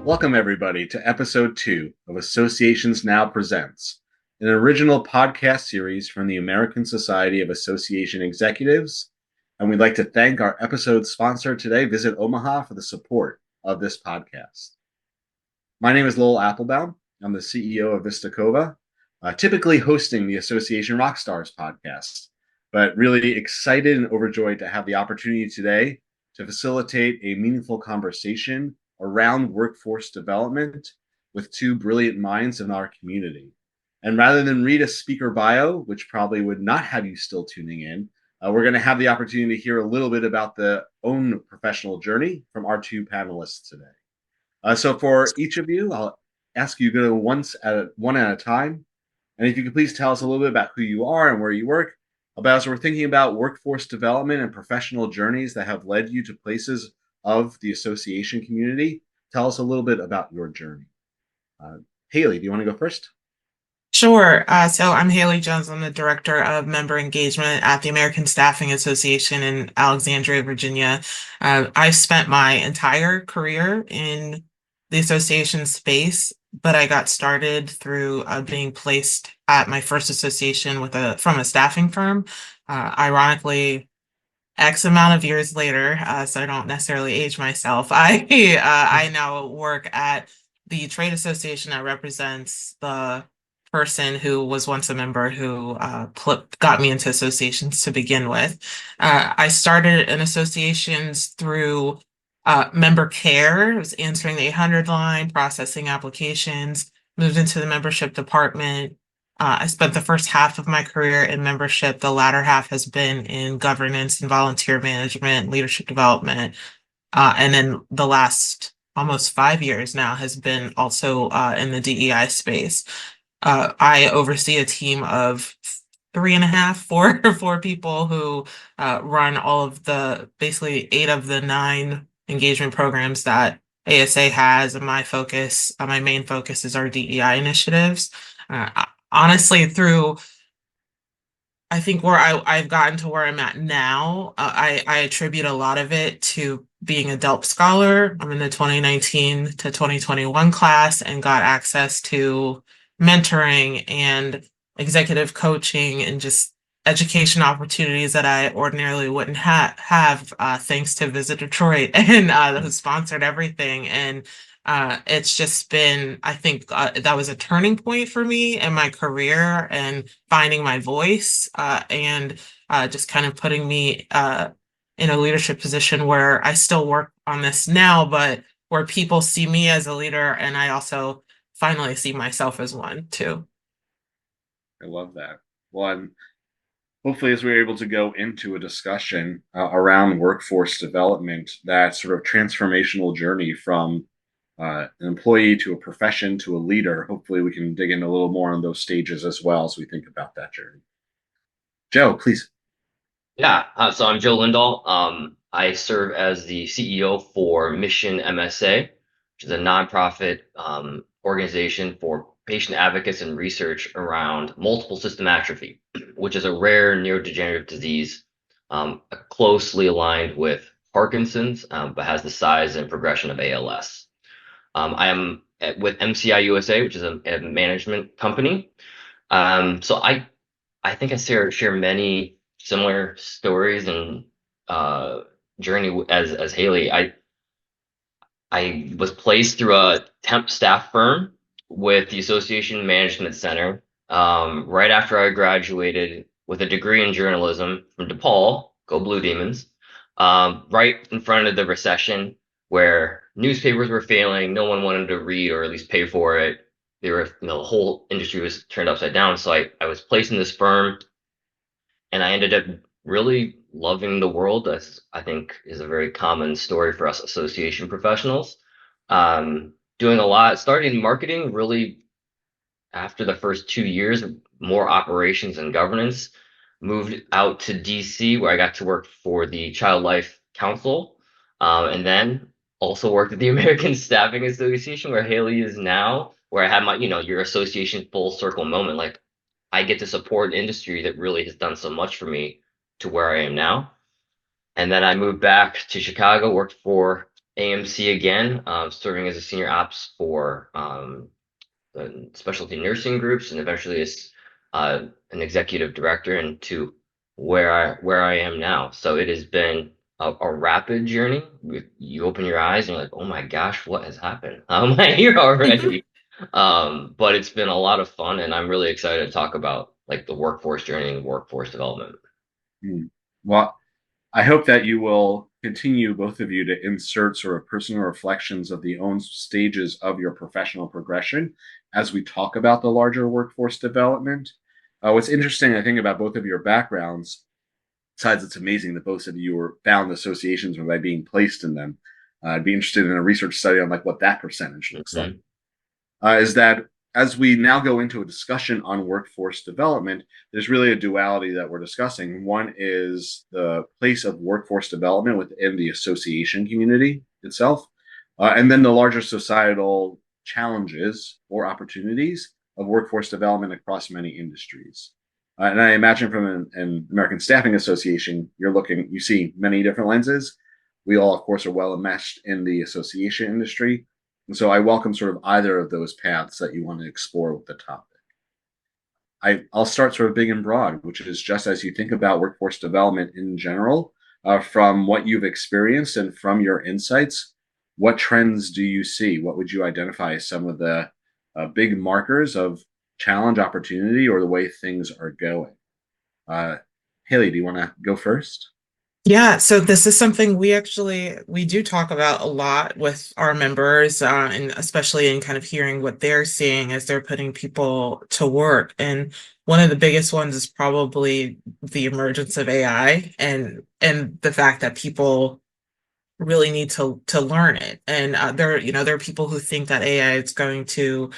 Welcome, everybody, to episode 2 of Associations Now Presents, an original podcast series from the American Society of Association Executives. And we'd like to thank our episode sponsor today, Visit Omaha, for the support of this podcast. My name is Lowell Aplebaum. I'm the CEO of Vistacova, typically hosting the Association Rockstars podcast, but really excited and overjoyed to have the opportunity today to facilitate a meaningful conversation around workforce development with two brilliant minds in our community. And rather than read a speaker bio, which probably would not have you still tuning in, we're going to have the opportunity to hear a little bit about their own professional journey from our two panelists today. So for each of you, I'll ask you to go one at a time. And if you could please tell us a little bit about who you are and where you work, about as we're thinking about workforce development and professional journeys that have led you to places of the association community. Tell us a little bit about your journey. Haley, do you want to go first? Sure. So I'm Haley Jones. I'm the Director of Member Engagement at the American Staffing Association in Alexandria, Virginia. I've spent my entire career in the association space, but I got started through being placed at my first association from a staffing firm. Ironically, X amount of years later, so I don't necessarily age myself. I now work at the trade association that represents the person who was once a member who got me into associations to begin with. I started in associations through member care. I was answering the 800 line, processing applications, moved into the membership department. I spent the first half of my career in membership. The latter half has been in governance and volunteer management, leadership development. And then the last almost 5 years now has been also in the DEI space. I oversee a team of three and a half, four people who run all of basically 8 of the 9 engagement programs that ASA has. And my main focus is our DEI initiatives. Honestly, I think where I've gotten to where I'm at now, I attribute a lot of it to being a DELP scholar. I'm in the 2019 to 2021 class and got access to mentoring and executive coaching and just education opportunities that I ordinarily wouldn't have thanks to Visit Detroit and who sponsored everything. And it's just been, I think that was a turning point for me in my career and finding my voice and just kind of putting me in a leadership position where I still work on this now, but where people see me as a leader and I also finally see myself as one too. I love that. Well, and hopefully, as we're able to go into a discussion around workforce development, that sort of transformational journey from an employee to a profession to a leader, hopefully we can dig in a little more on those stages as well as we think about that journey. Joe, please. Yeah, so I'm Joe Lindhal. I serve as the CEO for Mission MSA, which is a nonprofit organization for patient advocates and research around multiple system atrophy, which is a rare neurodegenerative disease closely aligned with Parkinson's, but has the size and progression of ALS. I am with MCI USA, which is a management company. So I think I share many similar stories and journey as Haley. I was placed through a temp staff firm with the Association Management Center right after I graduated with a degree in journalism from DePaul, go Blue Demons, right in front of the recession where newspapers were failing, no one wanted to read or at least pay for it. The whole industry was turned upside down. So I was placed in this firm and I ended up really loving the world, as I think is a very common story for us association professionals. Doing a lot, starting in marketing really after the first 2 years, more operations and governance. Moved out to DC where I got to work for the Child Life Council, and then also worked at the American Staffing Association where Haley is now, where I had my, your association full circle moment. Like I get to support an industry that really has done so much for me to where I am now. And then I moved back to Chicago, worked for AMC again, serving as a senior ops for specialty nursing groups, and eventually as an executive director, and to where I am now. So it has been a rapid journey. You open your eyes and you're like, oh my gosh, what has happened? How am I here already? But it's been a lot of fun, and I'm really excited to talk about like the workforce journey and workforce development. Well, I hope that you will continue, both of you, to insert sort of personal reflections of the own stages of your professional progression as we talk about the larger workforce development. What's interesting, I think, about both of your backgrounds, besides it's amazing that both of you were found associations by being placed in them. I'd be interested in a research study on like what that percentage looks like. Is that as we now go into a discussion on workforce development, there's really a duality that we're discussing. One is the place of workforce development within the association community itself, and then the larger societal challenges or opportunities of workforce development across many industries. And I imagine from an American Staffing Association, you see many different lenses. We all, of course, are well enmeshed in the association industry. And so I welcome sort of either of those paths that you want to explore with the topic. I'll start sort of big and broad, which is just as you think about workforce development in general, from what you've experienced and from your insights, what trends do you see? What would you identify as some of the big markers of challenge, opportunity, or the way things are going? Haley, do you want to go first? Yeah, so this is something we do talk about a lot with our members, and especially in kind of hearing what they're seeing as they're putting people to work. And one of the biggest ones is probably the emergence of AI and the fact that people really need to learn it. And there are people who think that AI is going to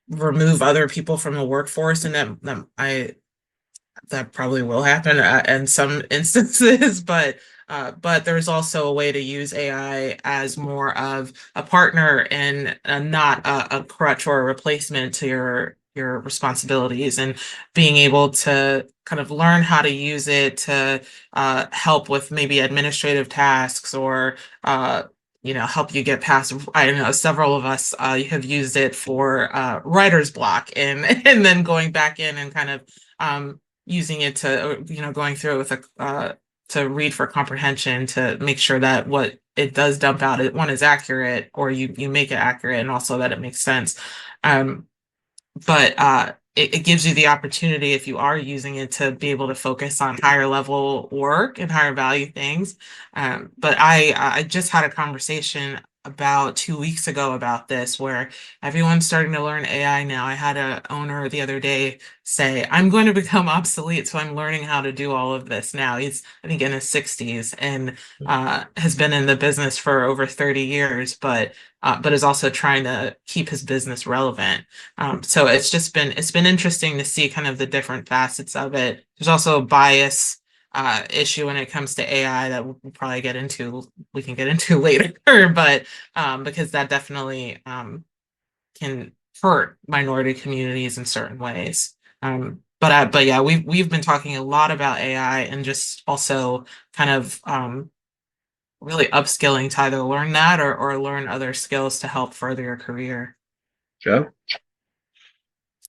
remove other people from the workforce, and that probably will happen in some instances, but there's also a way to use AI as more of a partner and not a crutch or a replacement to your responsibilities, and being able to kind of learn how to use it to help with maybe administrative tasks, or help you get past. I know several of us have used it for writer's block, and and then going back in and kind of using it to, going through it with to read for comprehension, to make sure that what it does dump out, one is accurate, or you make it accurate, and also that it makes sense. But it gives you the opportunity, if you are using it, to be able to focus on higher level work and higher value things. But I just had a conversation about 2 weeks ago about this, where everyone's starting to learn AI now. I had a owner the other day say, I'm going to become obsolete, so I'm learning how to do all of this now. He's, I think, in his 60s, and has been in the business for over 30 years, but is also trying to keep his business relevant. So it's been interesting to see kind of the different facets of it. There's also a bias issue when it comes to AI that we can get into later, but because that definitely can hurt minority communities in certain ways. But yeah, we've been talking a lot about AI, and just also kind of really upskilling to either learn that, or learn other skills to help further your career. Joe?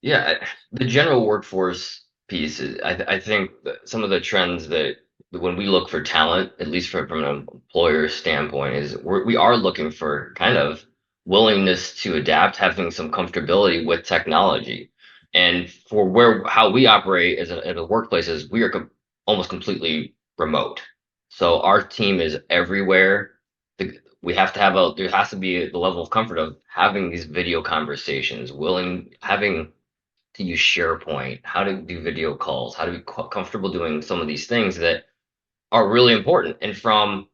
Yeah, the general workforce piece is, I think that some of the trends that when we look for talent, at least from an employer standpoint, is we are looking for kind of willingness to adapt, having some comfortability with technology. And for how we operate as a workplace is we are almost completely remote. So our team is everywhere. We have to there has to be the level of comfort of having these video conversations, having to use SharePoint, how to do video calls, how to be comfortable doing some of these things that are really important. And from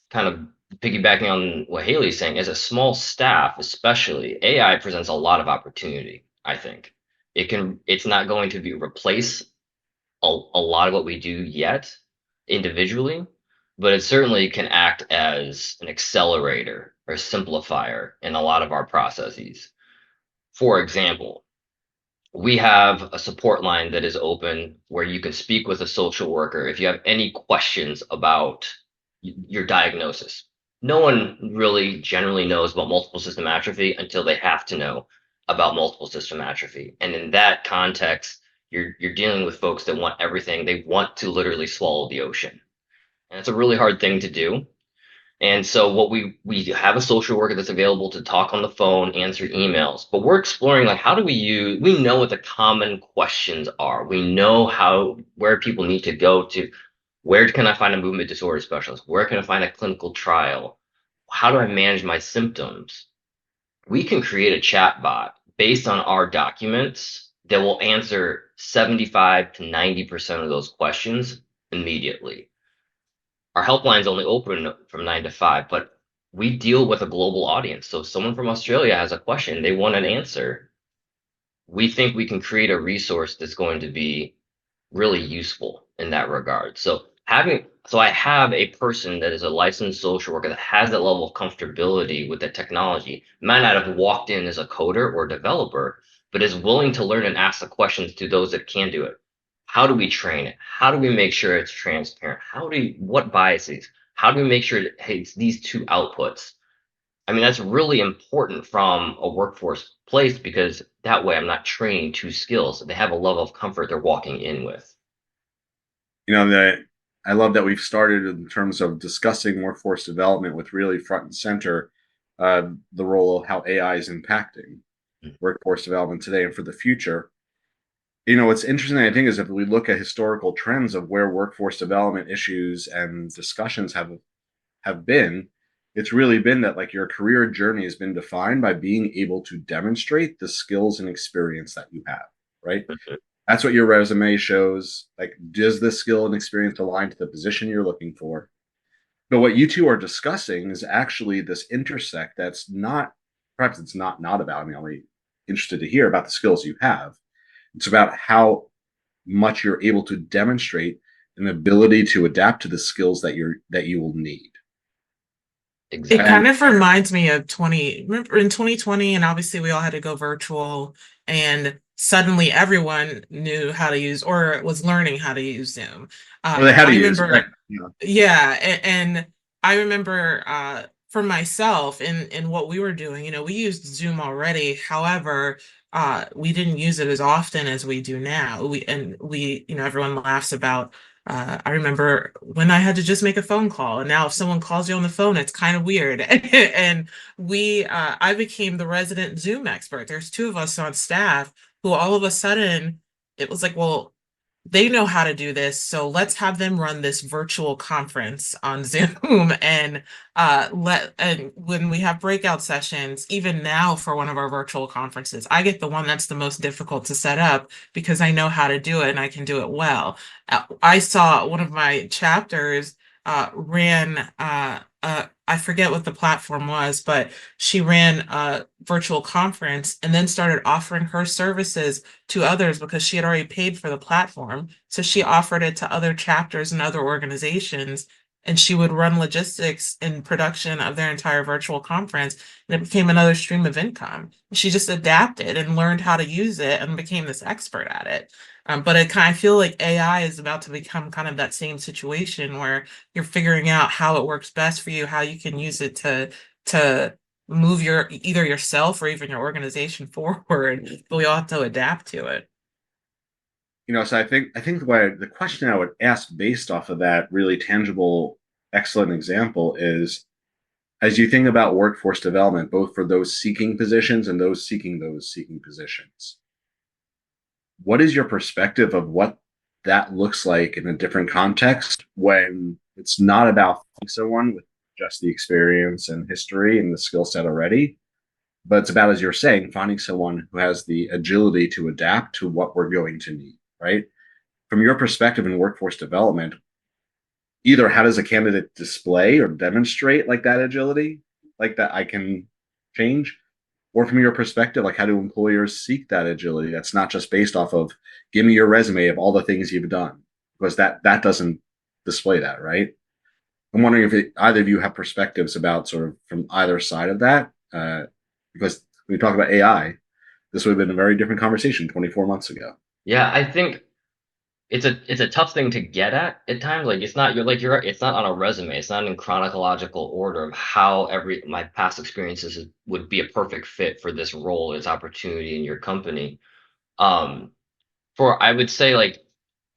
kind of piggybacking on what Haley's saying, as a small staff, especially, AI presents a lot of opportunity, I think. It's not going to replace a lot of what we do yet individually, but it certainly can act as an accelerator or simplifier in a lot of our processes. For example, we have a support line that is open where you can speak with a social worker if you have any questions about your diagnosis. no one really generally knows about multiple system atrophy until they have to know about multiple system atrophy. And in that context, you're dealing with folks that want everything. They want to literally swallow the ocean. And it's a really hard thing to do. And so what we have a social worker that's available to talk on the phone, answer emails, but we're exploring like how do we know what the common questions are. We know where people need to go to, where can I find a movement disorder specialist? Where can I find a clinical trial? How do I manage my symptoms? We can create a chat bot based on our documents that will answer 75 to 90% of those questions immediately. Our helpline is only open from 9 to 5, but we deal with a global audience. So if someone from Australia has a question, they want an answer, we think we can create a resource that's going to be really useful in that regard. So I have a person that is a licensed social worker that has that level of comfortability with the technology, might not have walked in as a coder or developer, but is willing to learn and ask the questions to those that can do it. How do we train it? How do we make sure it's transparent? What biases? How do we make sure that, hey, it's these two outputs? I mean, that's really important from a workforce place because that way I'm not training two skills. They have a level of comfort they're walking in with. That I love that we've started in terms of discussing workforce development with really front and center the role of how AI is impacting workforce development today and for the future. What's interesting, I think, is if we look at historical trends of where workforce development issues and discussions have been, it's really been that like your career journey has been defined by being able to demonstrate the skills and experience that you have, right? That's what your resume shows. Like, does this skill and experience align to the position you're looking for? But what you two are discussing is actually this intersect that's not, perhaps it's not about, I mean, I'm really interested to hear about the skills you have. It's about how much you're able to demonstrate an ability to adapt to the skills that you will need. It Exactly. kind of reminds me of remember in 2020, and obviously we all had to go virtual, and suddenly everyone knew how to use or was learning how to use Zoom. Or they had to I use, right? remember, yeah, and I remember for myself in what we were doing, we used Zoom already. However, we didn't use it as often as we do now. Everyone laughs about I remember when I had to just make a phone call, and now if someone calls you on the phone, it's kind of weird. And I became the resident Zoom expert. There's two of us on staff who all of a sudden it was like, well, they know how to do this, so let's have them run this virtual conference on Zoom and when we have breakout sessions, even now for one of our virtual conferences, I get the one that's the most difficult to set up because I know how to do it and I can do it well. I saw one of my chapters ran I forget what the platform was, but she ran a virtual conference and then started offering her services to others because she had already paid for the platform. So she offered it to other chapters and other organizations, and she would run logistics and production of their entire virtual conference, and it became another stream of income. She just adapted and learned how to use it and became this expert at it. But I feel like AI is about to become kind of that same situation where you're figuring out how it works best for you, how you can use it to move either yourself or even your organization forward, but we all have to adapt to it. So I think the question I would ask based off of that really tangible, excellent example is, as you think about workforce development, both for those seeking positions and those seeking positions, what is your perspective of what that looks like in a different context when it's not about someone with just the experience and history and the skill set already, but it's about, as you're saying, finding someone who has the agility to adapt to what we're going to need, right? From your perspective in workforce development, either how does a candidate display or demonstrate like that agility, like that I can change, or from your perspective, like how do employers seek that agility that's not just based off of give me your resume of all the things you've done, because that doesn't display that, right? I'm wondering if either of you have perspectives about sort of from either side of that, because when we talk about AI, this would have been a very different conversation 24 months ago. Yeah, I think it's a tough thing to get at times. Like it's not on a resume. It's not in chronological order of how every my past experiences would be a perfect fit for this role, this opportunity in your company. Um, for I would say like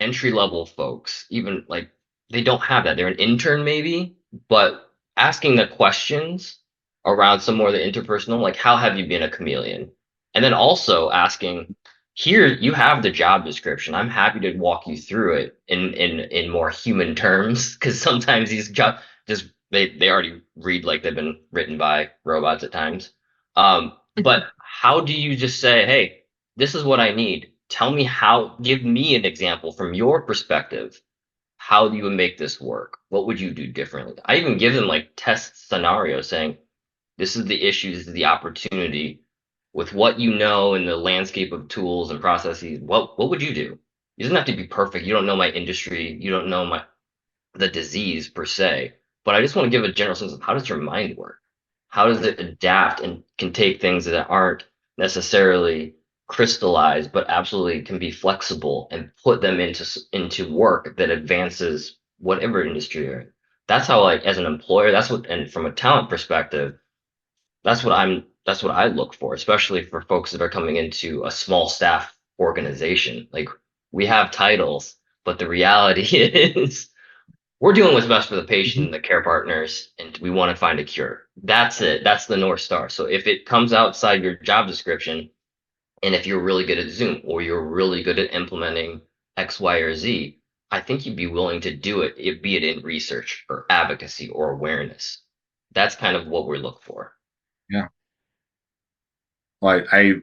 entry level folks, even like they don't have that. They're an intern maybe, but asking the questions around some more of the interpersonal, like how have you been a chameleon? And then also asking, here you have the job description. I'm happy to walk you through it in more human terms, because sometimes these jobs just they already read like they've been written by robots at times. But how do you just say, hey, this is what I need. Tell me how, give me an example from your perspective. How do you make this work? What would you do differently? I even give them like test scenarios saying, this is the issue, this is the opportunity. With what you know in the landscape of tools and processes, what would you do? It doesn't have to be perfect. You don't know my industry, you don't know the disease per se, but I just want to give a general sense of how does your mind work? How does it adapt and can take things that aren't necessarily crystallized, but absolutely can be flexible and put them into work that advances whatever industry you're in. That's how, like, as an employer, that's what, and from a talent perspective, that's what I look for, especially for folks that are coming into a small staff organization. Like, we have titles, but the reality is we're doing what's best for the patient Mhm. and the care partners, and we want to find a cure. That's it. That's the North Star. So if it comes outside your job description, and if you're really good at Zoom or you're really good at implementing X, Y, or Z, I think you'd be willing to do it, be it in research or advocacy or awareness. That's kind of what we look for. Yeah. Well, I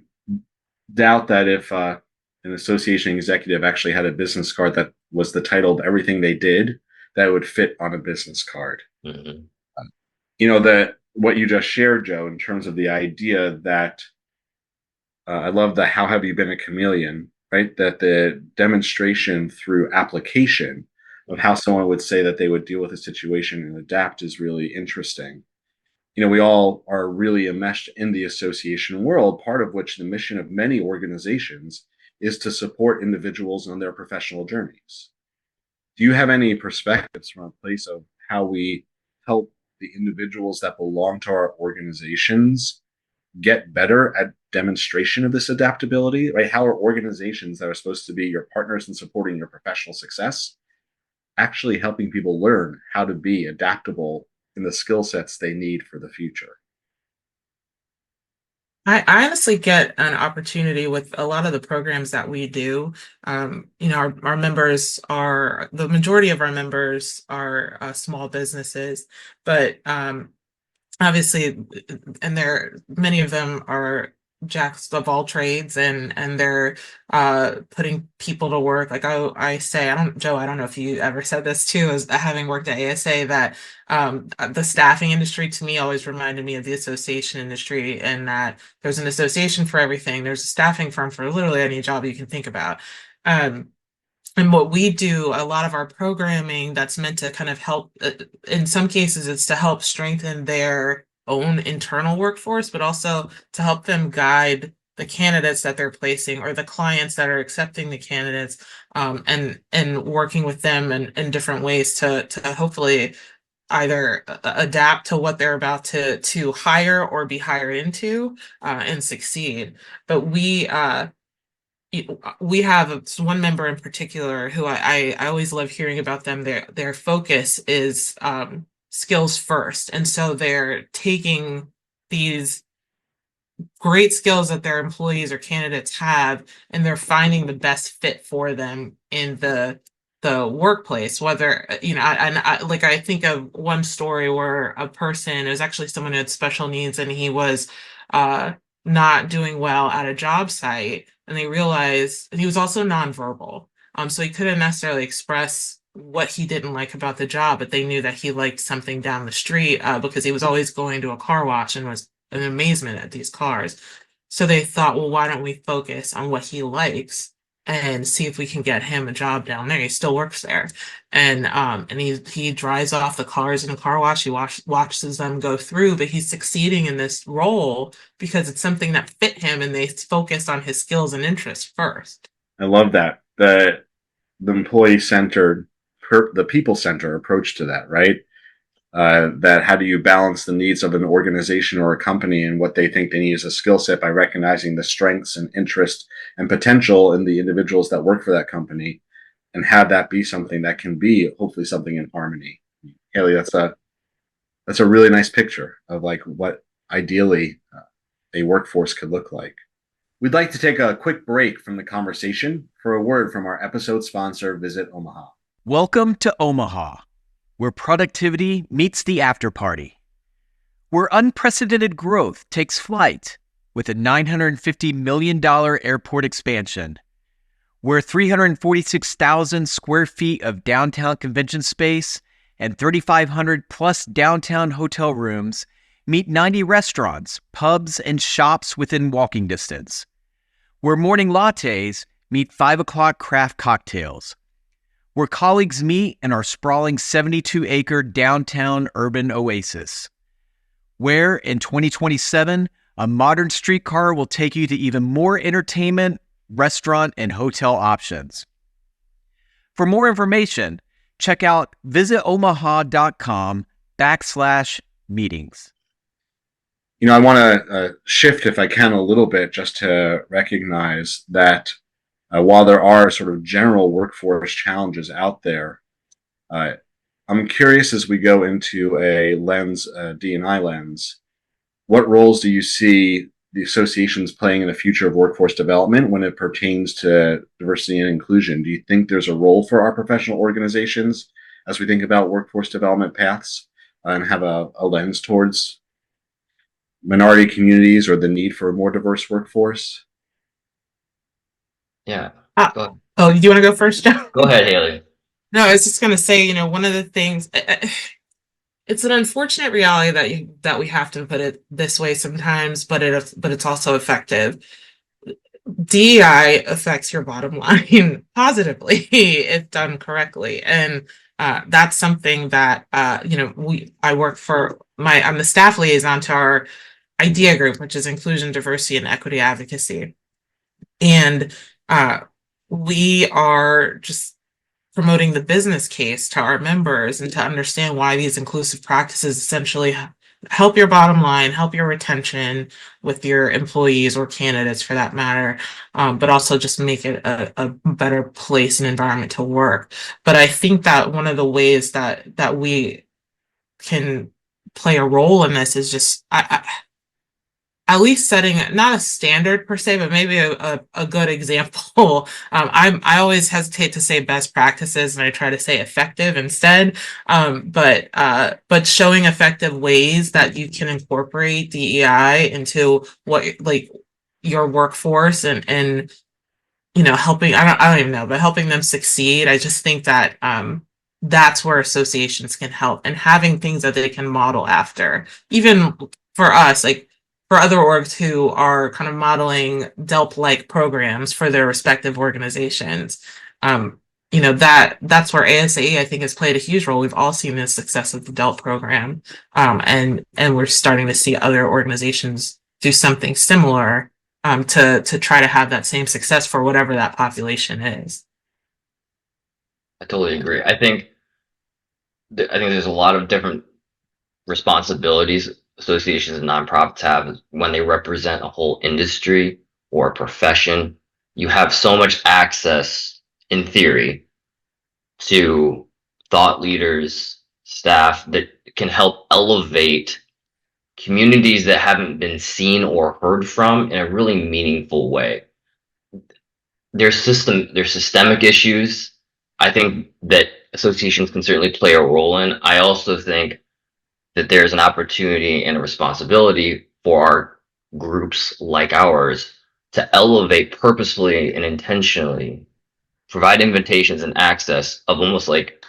doubt that if an association executive actually had a business card that was the title of everything they did, that would fit on a business card. Hmm. You know, that what you just shared, Joe, in terms of the idea that I love the how have you been a chameleon, right? That the demonstration through application of how someone would say that they would deal with a situation and adapt is really interesting. You know, we all are really enmeshed in the association world, part of which the mission of many organizations is to support individuals on their professional journeys. Do you have any perspectives from a place of how we help the individuals that belong to our organizations get better at demonstration of this adaptability, right? How are organizations that are supposed to be your partners in supporting your professional success actually helping people learn how to be adaptable in the skill sets they need for the future? I honestly get an opportunity with a lot of the programs that we do. Our members are the majority of our members are small businesses, but obviously, and there many of them are jacks of all trades, and they're putting people to work. Like I say, I don't, Joe, I don't know if you ever said this too, as having worked at ASA, that the staffing industry to me always reminded me of the association industry, and that there's an association for everything. There's a staffing firm for literally any job you can think about. Um, and what we do, a lot of our programming that's meant to kind of help, in some cases, it's to help strengthen their own internal workforce, but also to help them guide the candidates that they're placing or the clients that are accepting the candidates, and working with them in different ways to hopefully either adapt to what they're about to hire or be hired into, and succeed. But we have one member in particular who I always love hearing about them. Their focus is skills first, and so they're taking these great skills that their employees or candidates have, and they're finding the best fit for them in the workplace. Whether like I think of one story where a person, it was actually someone who had special needs, and he was uh not doing well at a job site, and they realized, and he was also nonverbal, so he couldn't necessarily express what he didn't like about the job, but they knew that he liked something down the street, because he was always going to a car wash and was an amazement at these cars. So they thought, well, why don't we focus on what he likes and see if we can get him a job down there? He still works there, and he drives off the cars in a car wash. He watches them go through, but he's succeeding in this role because it's something that fit him, and they focused on his skills and interests first. I love that. the employee-centered, the people-centered approach to that, right? That how do you balance the needs of an organization or a company and what they think they need as a skill set by recognizing the strengths and interest and potential in the individuals that work for that company, and have that be something that can be hopefully something in harmony. Haley, that's a really nice picture of like what ideally a workforce could look like. We'd like to take a quick break from the conversation for a word from our episode sponsor, Visit Omaha. Welcome to Omaha, where productivity meets the after party, where unprecedented growth takes flight with a $950 million airport expansion, where 346,000 square feet of downtown convention space and 3,500 plus downtown hotel rooms meet 90 restaurants, pubs, and shops within walking distance, where morning lattes meet 5 o'clock craft cocktails, where colleagues meet in our sprawling 72-acre downtown urban oasis, where in 2027, a modern streetcar will take you to even more entertainment, restaurant, and hotel options. For more information, check out visitomaha.com/meetings. You know, I want to shift, if I can, a little bit just to recognize that while there are sort of general workforce challenges out there, I'm curious as we go into a lens, D&I lens, what roles do you see the associations playing in the future of workforce development when it pertains to diversity and inclusion? Do you think there's a role for our professional organizations as we think about workforce development paths and have a lens towards minority communities or the need for a more diverse workforce? Yeah. Oh, do you want to go first, Joe? Go ahead, Haley. No, I was just going to say, one of the things, it's an unfortunate reality that we have to put it this way sometimes, but it's also effective. DEI affects your bottom line positively if done correctly, and that's something that I'm the staff liaison to our IDEA group, which is Inclusion, Diversity, and Equity Advocacy, and we are just promoting the business case to our members and to understand why these inclusive practices essentially help your bottom line, help your retention with your employees or candidates for that matter, but also just make it a better place and environment to work. But I think that one of the ways that we can play a role in this is just at least setting not a standard per se, but maybe a good example. I always hesitate to say best practices, and I try to say effective instead. But showing effective ways that you can incorporate DEI into what your workforce and helping. I don't even know, but helping them succeed. I just think that that's where associations can help, and having things that they can model after, even for us, for other orgs who are kind of modeling DELP-like programs for their respective organizations. That's where ASAE, I think, has played a huge role. We've all seen the success of the DELP program, and we're starting to see other organizations do something similar to try to have that same success for whatever that population is. I totally agree. I think there's a lot of different responsibilities associations and nonprofits have when they represent a whole industry or a profession. You have so much access, in theory, to thought leaders, staff that can help elevate communities that haven't been seen or heard from in a really meaningful way. There's systemic issues, I think, that associations can certainly play a role in. I also think that there's an opportunity and a responsibility for our groups like ours to elevate purposefully and intentionally, provide invitations and access of almost like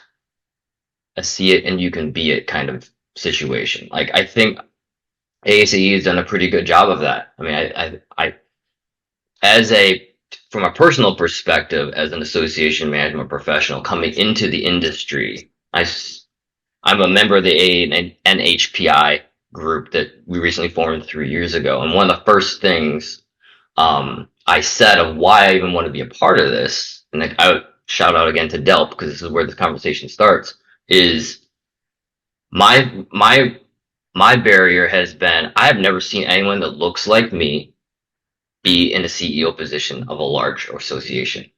a see it and you can be it kind of situation. I think ASAE has done a pretty good job of that. I mean, from a personal perspective, as an association management professional coming into the industry, I'm a member of the NHPI group that we recently formed 3 years ago. And one of the first things I said of why I even want to be a part of this, and shout out again to Delp, because this is where the conversation starts, is my barrier has been, I have never seen anyone that looks like me be in a CEO position of a large association.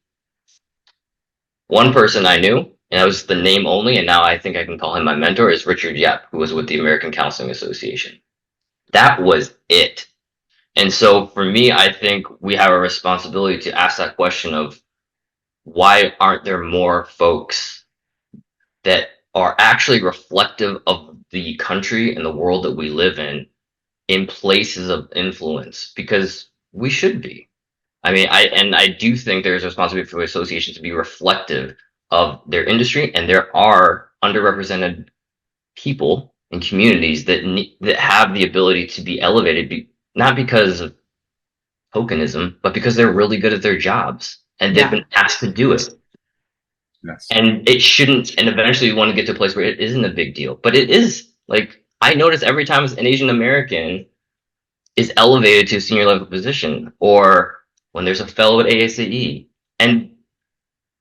One person I knew, and that was the name only, and now I think I can call him my mentor, is Richard Yep, who was with the American Counseling Association. That was it. And so for me, I think we have a responsibility to ask that question of, why aren't there more folks that are actually reflective of the country and the world that we live in places of influence? Because we should be. I mean, I do think there's a responsibility for associations to be reflective of their industry, and there are underrepresented people and communities that have the ability to be elevated, not because of tokenism, but because they're really good at their jobs and they've been asked to do it. Yes. And it shouldn't, and eventually you want to get to a place where it isn't a big deal. But it is. Like, I notice every time an Asian American is elevated to a senior level position, or when there's a fellow at ASAE. And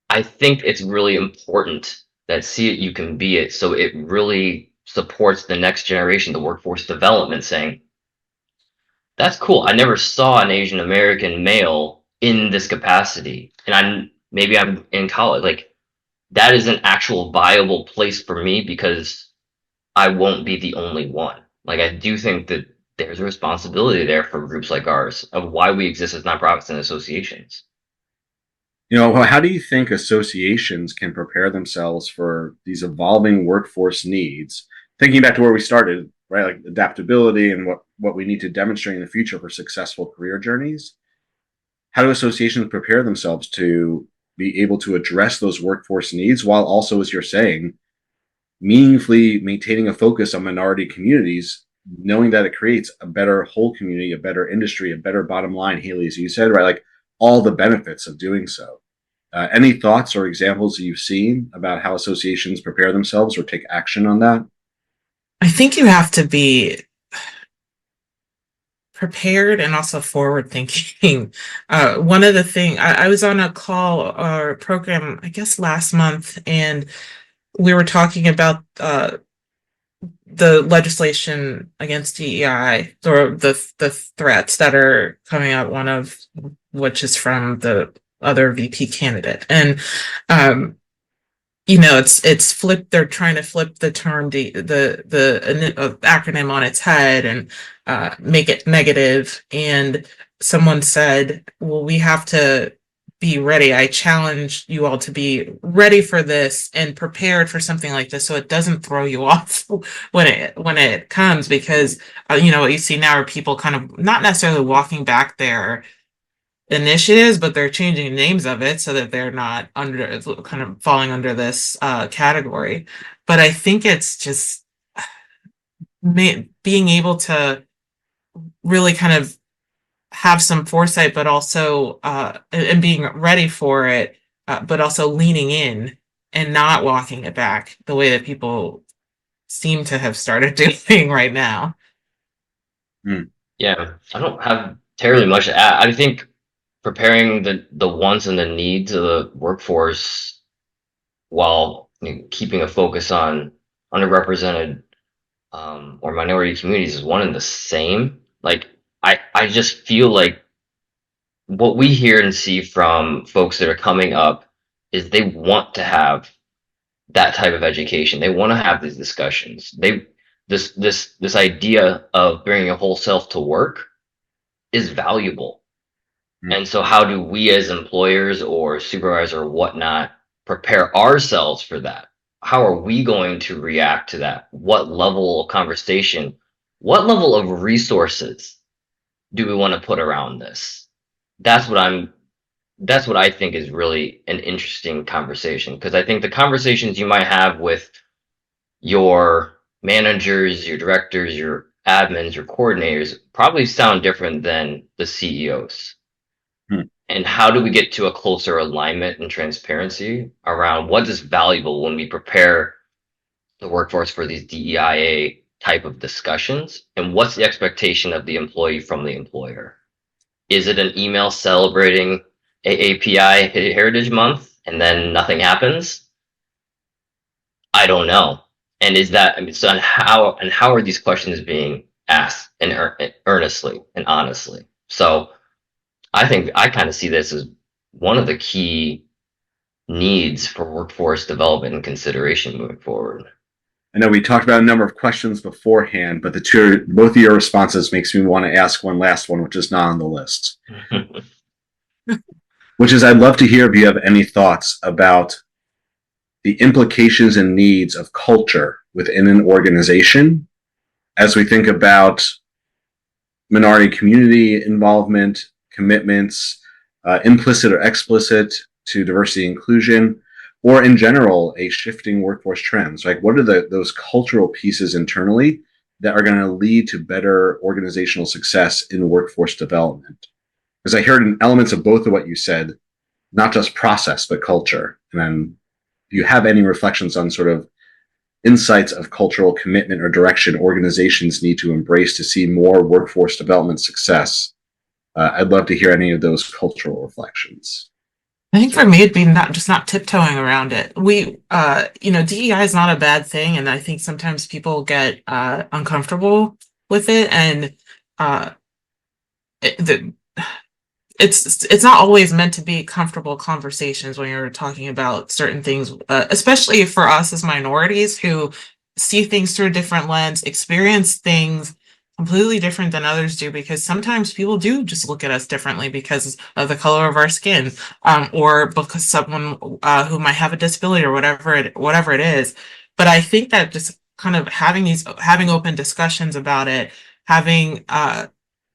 I think it's really important that see it, you can be it. So it really supports the next generation, the workforce development, saying, that's cool. I never saw an Asian American male in this capacity. And maybe I'm in college. Like, that is an actual viable place for me, because I won't be the only one. Like, I do think that there's a responsibility there for groups like ours of why we exist as nonprofits and associations. How do you think associations can prepare themselves for these evolving workforce needs? Thinking back to where we started, right? Like adaptability and what we need to demonstrate in the future for successful career journeys. How do associations prepare themselves to be able to address those workforce needs while also, as you're saying, meaningfully maintaining a focus on minority communities, knowing that it creates a better whole community, a better industry, a better bottom line, Haley, as you said, right? Like all the benefits of doing so. Any thoughts or examples that you've seen about how associations prepare themselves or take action on that? I think you have to be prepared and also forward thinking. One of the things, I was on a call or program, I guess last month, and we were talking about the legislation against DEI, or the threats that are coming out, one of which is from the other VP candidate. And it's flipped. They're trying to flip the term, the acronym on its head, and make it negative. And someone said, well, we have to be ready. I challenge you all to be ready for this and prepared for something like this, so it doesn't throw you off when it comes, because what you see now are people kind of not necessarily walking back their initiatives, but they're changing names of it so that they're not kind of falling under this category. But I think it's just being able to really kind of have some foresight, but also and being ready for it, but also leaning in and not walking it back the way that people seem to have started doing right now. Yeah, I don't have terribly much to add. I think preparing the wants and the needs of the workforce while keeping a focus on underrepresented or minority communities is one and the same. Like, I just feel like what we hear and see from folks that are coming up is they want to have that type of education. They want to have these discussions. This idea of bringing a whole self to work is valuable. And so how do we as employers or supervisor or whatnot prepare ourselves for that? How are we going to react to that? What level of conversation, what level of resources do we want to put around this? That's what I think is really an interesting conversation, because I think the conversations you might have with your managers, your directors, your admins, your coordinators probably sound different than the CEOs. And how do we get to a closer alignment and transparency around what is valuable when we prepare the workforce for these DEIA type of discussions? And what's the expectation of the employee from the employer? Is it an email celebrating AAPI Heritage Month and then nothing happens? I don't know. And is that, I mean, so how are these questions being asked and earnestly and honestly? So I think I kind of see this as one of the key needs for workforce development and consideration moving forward. I know we talked about a number of questions beforehand, but both of your responses makes me want to ask one last one, which is not on the list. Which is, I'd love to hear if you have any thoughts about the implications and needs of culture within an organization as we think about minority community involvement, commitments, implicit or explicit to diversity and inclusion, or in general, a shifting workforce trends. Like, what are those cultural pieces internally that are going to lead to better organizational success in workforce development? Because I heard elements of both of what you said, not just process, but culture. And then if you have any reflections on sort of insights of cultural commitment or direction organizations need to embrace to see more workforce development success, I'd love to hear any of those cultural reflections. I think for me, it'd be not tiptoeing around it. DEI is not a bad thing, and I think sometimes people get uncomfortable with it, and it's not always meant to be comfortable conversations when you're talking about certain things, especially for us as minorities who see things through a different lens, experience things completely different than others do, because sometimes people do just look at us differently because of the color of our skin, or because someone who might have a disability or whatever it is. But I think that just kind of having open discussions about it, having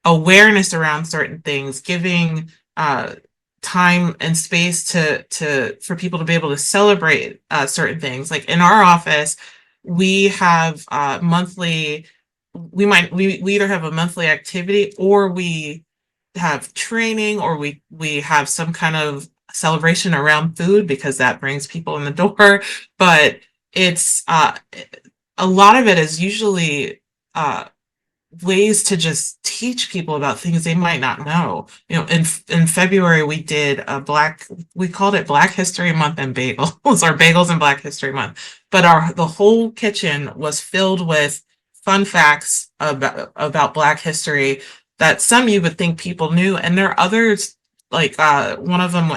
awareness around certain things, giving time and space for people to be able to celebrate certain things. Like in our office, we have monthly. We either have a monthly activity, or we have training, or we have some kind of celebration around food, because that brings people in the door. But it's a lot of it is usually ways to just teach people about things they might not know. In February we did we called it Black History Month and bagels, or Bagels and Black History Month. But the whole kitchen was filled with fun facts about Black history that some you would think people knew, and there are others, like one of them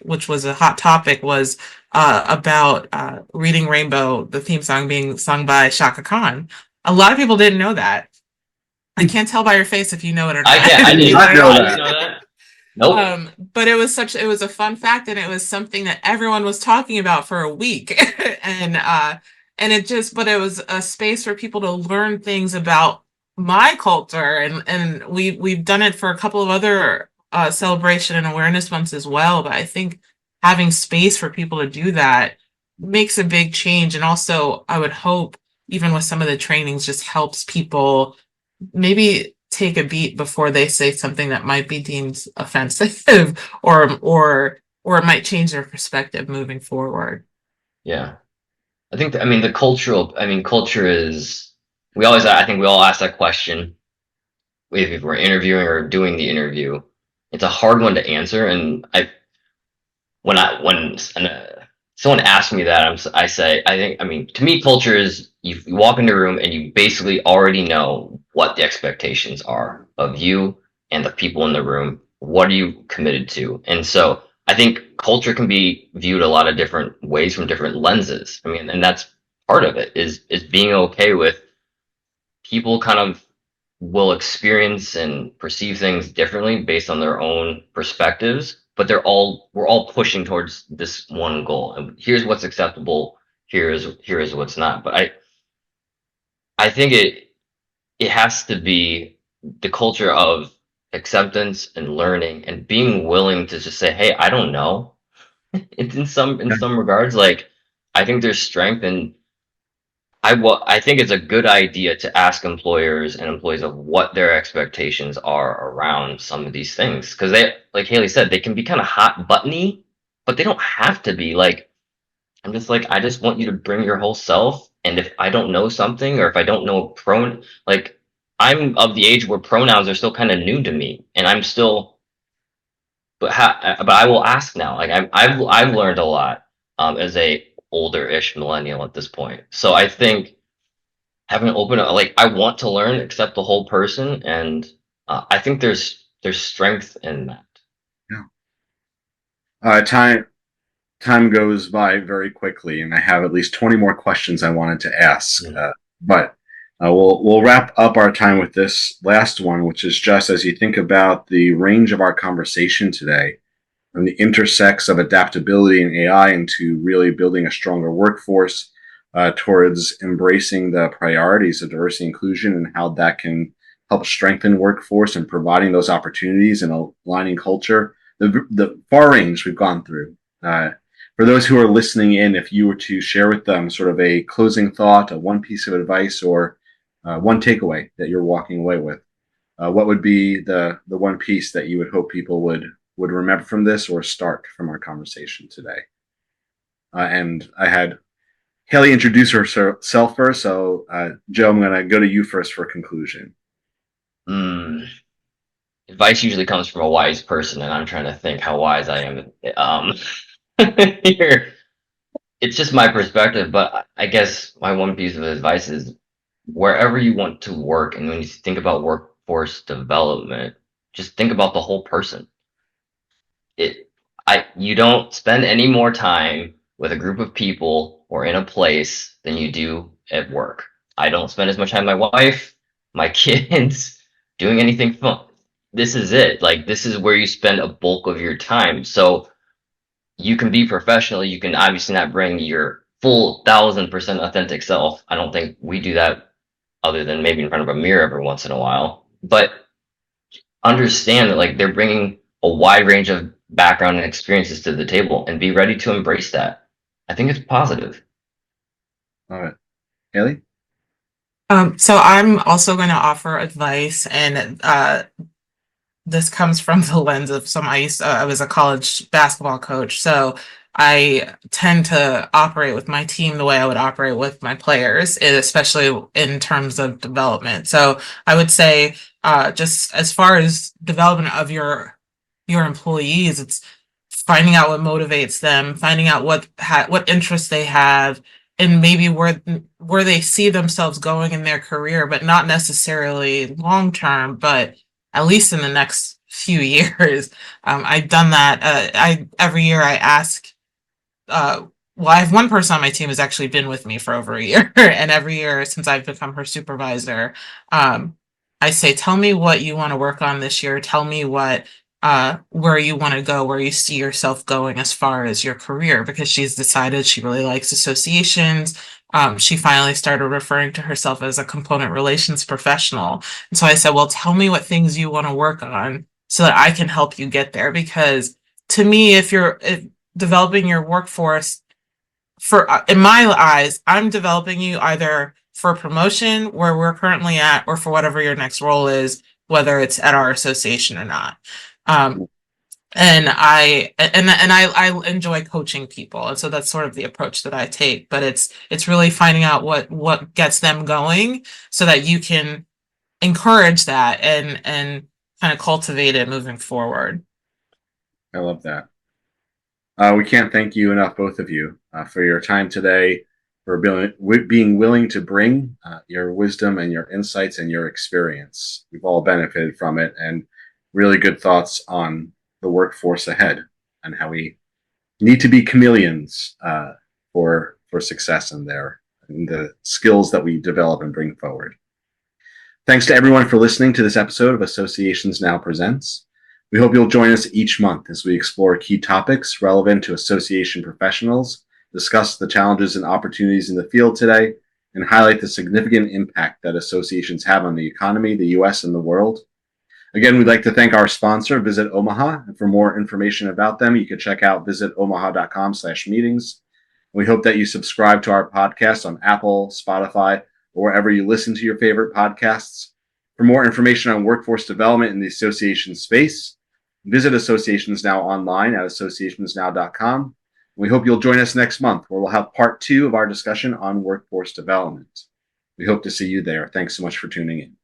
which was a hot topic, was about Reading Rainbow, the theme song being sung by Shaka Khan. A lot of people didn't know that. I can't tell by your face if you know it or not. I did not know that. Nope. But it was a fun fact, and it was something that everyone was talking about for a week. and it was a space for people to learn things about my culture, and we've done it for a couple of other celebration and awareness months as well. But I think having space for people to do that makes a big change. And also, I would hope, even with some of the trainings, just helps people maybe take a beat before they say something that might be deemed offensive, or it might change their perspective moving forward. Yeah. I think culture is, I think we all ask that question if we're interviewing or doing the interview. It's a hard one to answer. And when someone asks me that, I say, to me, culture is, you walk into a room and you basically already know what the expectations are of you and the people in the room. What are you committed to? And so I think culture can be viewed a lot of different ways from different lenses. And that's part of it, is being okay with people kind of will experience and perceive things differently based on their own perspectives, but we're all pushing towards this one goal. And here's what's acceptable. Here is what's not. But I think it has to be the culture of acceptance and learning, and being willing to just say, hey, I don't know. In some regards, like, I think there's strength in, I think it's a good idea to ask employers and employees of what their expectations are around some of these things, because they, like Haley said, they can be kind of hot buttony, but they don't have to be. Like, I'm just like, I just want you to bring your whole self, and if I don't know something, or if I don't know like, I'm of the age where pronouns are still kind of new to me, and I'm still but I will ask now. Like I've learned a lot as a older-ish millennial at this point. So I think having an open, like I want to learn, accept the whole person, and I think there's strength in that. Yeah. Time goes by very quickly, and I have at least 20 more questions I wanted to ask. But we'll wrap up our time with this last one, which is just as you think about the range of our conversation today, and the intersects of adaptability and AI into really building a stronger workforce towards embracing the priorities of diversity and inclusion and how that can help strengthen workforce and providing those opportunities and aligning culture. The far range we've gone through. For those who are listening in, if you were to share with them sort of a closing thought, one piece of advice, or one takeaway that you're walking away with, what would be the one piece that you would hope people would remember from this or start from our conversation today? And I had Haley introduce herself first, so Joe, I'm going to go to you first for conclusion. Advice usually comes from a wise person, and I'm trying to think how wise I am. Here, it's just my perspective, but I guess my one piece of advice is wherever you want to work, and when you think about workforce development, just think about the whole person. You don't spend any more time with a group of people or in a place than you do at work. I don't spend as much time with my wife, my kids, doing anything fun. This is it. Like, this is where you spend a bulk of your time. So you can be professional. You can obviously not bring your full 1,000% authentic self. I don't think we do that other than maybe in front of a mirror every once in a while. But understand that like they're bringing a wide range of background and experiences to the table, and be ready to embrace that. I think it's positive. All right. Haley? So I'm also going to offer advice, and this comes from the lens of I was a college basketball coach, so I tend to operate with my team the way I would operate with my players, especially in terms of development. So I would say, just as far as development of your employees, it's finding out what motivates them, finding out what interests they have, and maybe where they see themselves going in their career, but not necessarily long term, but at least in the next few years. I've done that. Every year I ask. Well, I have one person on my team who's actually been with me for over a year, and every year since I've become her supervisor, I say, "Tell me what you want to work on this year. Tell me where you want to go, where you see yourself going as far as your career," because she's decided she really likes associations. She finally started referring to herself as a component relations professional. And so I said, well, tell me what things you want to work on so that I can help you get there. Because to me, if developing your workforce in my eyes, I'm developing you either for promotion where we're currently at, or for whatever your next role is, whether it's at our association or not. And I enjoy coaching people, and so that's sort of the approach that I take. But it's really finding out what gets them going, so that you can encourage that and kind of cultivate it moving forward. I love that. We can't thank you enough, both of you, for your time today, for being willing to bring your wisdom and your insights and your experience. We've all benefited from it, and really good thoughts on the workforce ahead and how we need to be chameleons for success in there, and the skills that we develop and bring forward. Thanks to everyone for listening to this episode of Associations Now Presents. We hope you'll join us each month as we explore key topics relevant to association professionals, discuss the challenges and opportunities in the field today, and highlight the significant impact that associations have on the economy, the U.S., and the world. Again, we'd like to thank our sponsor, Visit Omaha. And for more information about them, you can check out visitomaha.com/meetings. We hope that you subscribe to our podcast on Apple, Spotify, or wherever you listen to your favorite podcasts. For more information on workforce development in the association space, visit Associations Now online at associationsnow.com. We hope you'll join us next month, where we'll have part 2 of our discussion on workforce development. We hope to see you there. Thanks so much for tuning in.